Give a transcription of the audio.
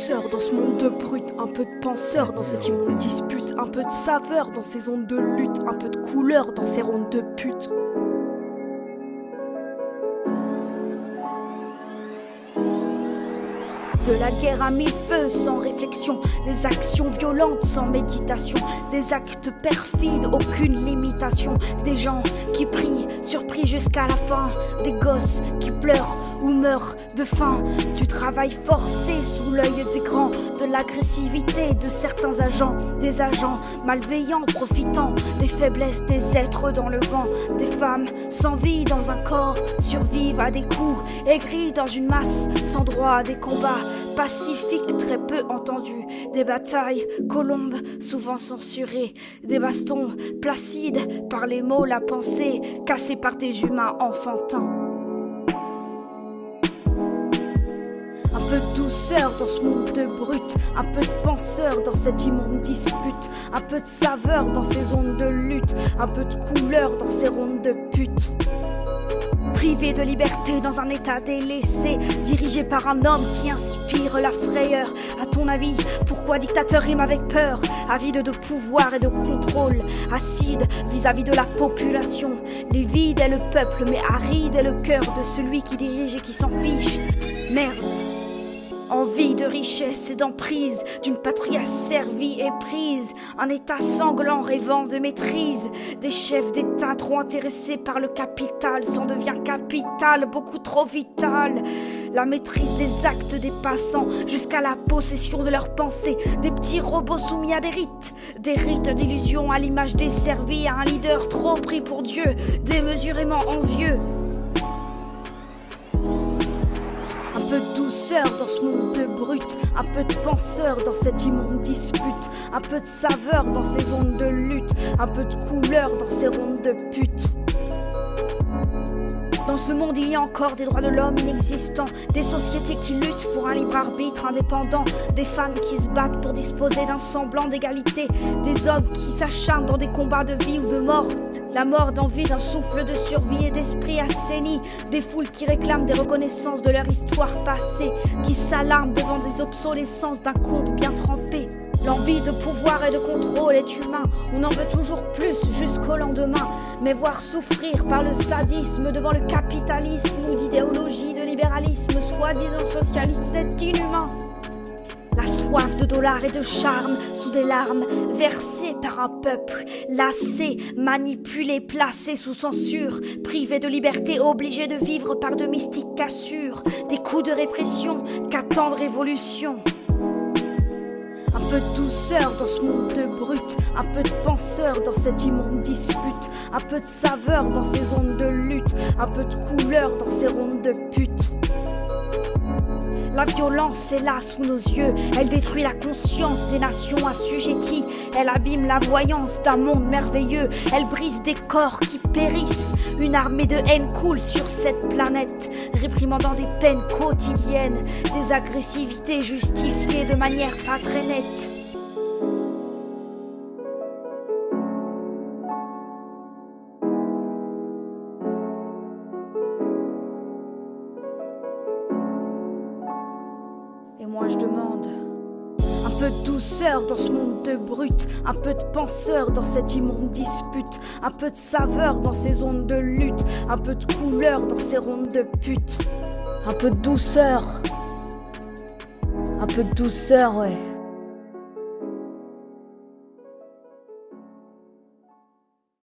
douceur dans ce monde de brut, un peu de penseur dans cette immonde dispute, un peu de saveur dans ces ondes de lutte, un peu de couleur dans ces rondes de pute. De la guerre à mille feux sans réflexion, des actions violentes sans méditation, des actes perfides, aucune limitation, des gens qui prient, surpris jusqu'à la fin, des gosses qui pleurent ou meurent de faim, du travail forcé sous l'œil des grands, de l'agressivité de certains agents, des agents malveillants profitant des faiblesses des êtres dans le vent, des femmes sans vie dans un corps, survivent à des coups, aigris dans une masse, sans droit à des combats pacifiques très peu entendus, des batailles colombes souvent censurées, des bastons placides par les mots, la pensée cassée par des humains enfantins. Un peu de douceur dans ce monde de brut, un peu de penseur dans cette immonde dispute, un peu de saveur dans ces ondes de lutte, un peu de couleur dans ces rondes de pute. Privé de liberté dans un état délaissé, dirigé par un homme qui inspire la frayeur. À ton avis, pourquoi dictateur rime avec peur? Avide de pouvoir et de contrôle, acide vis-à-vis de la population. Livide est le peuple, mais aride est le cœur de celui qui dirige et qui s'en fiche. Merde. Envie de richesse et d'emprise, d'une patrie asservie et prise, un état sanglant rêvant de maîtrise, des chefs d'état trop intéressés par le capital, s'en devient capital, beaucoup trop vital. La maîtrise des actes des passants, jusqu'à la possession de leurs pensées, des petits robots soumis à des rites d'illusion à l'image desservis à un leader trop pris pour Dieu, démesurément envieux. Un peu de douceur dans ce monde de brut, un peu de penseur dans cette immonde dispute, un peu de saveur dans ces ondes de lutte, un peu de couleur dans ces rondes de pute. Dans ce monde, il y a encore des droits de l'homme inexistants, des sociétés qui luttent pour un libre arbitre indépendant, des femmes qui se battent pour disposer d'un semblant d'égalité, des hommes qui s'acharnent dans des combats de vie ou de mort, la mort d'envie d'un souffle de survie et d'esprit assaini, des foules qui réclament des reconnaissances de leur histoire passée, qui s'alarment devant des obsolescences d'un conte bien trempé. L'envie de pouvoir et de contrôle est humain, on en veut toujours plus jusqu'au lendemain. Mais voir souffrir par le sadisme devant le capitalisme ou d'idéologie de libéralisme soi-disant socialiste, c'est inhumain. La soif de dollars et de charme sous des larmes versées par un peuple lassé, manipulé, placé sous censure, privé de liberté, obligé de vivre par de mystiques cassures, des coups de répression qu'attendent révolution. Un peu de douceur dans ce monde de brut, un peu de penseur dans cette immonde dispute, un peu de saveur dans ces ondes de lutte, un peu de couleur dans ces rondes de pute. La violence est là sous nos yeux, elle détruit la conscience des nations assujetties, elle abîme la voyance d'un monde merveilleux, elle brise des corps qui périssent, une armée de haine coule sur cette planète, réprimandant des peines quotidiennes, des agressivités justifiées de manière pas très nette. Et moi je demande un peu de douceur dans ce monde de brut, un peu de penseur dans cette immonde dispute, un peu de saveur dans ces ondes de lutte, un peu de couleur dans ces rondes de pute. Un peu de douceur, ouais.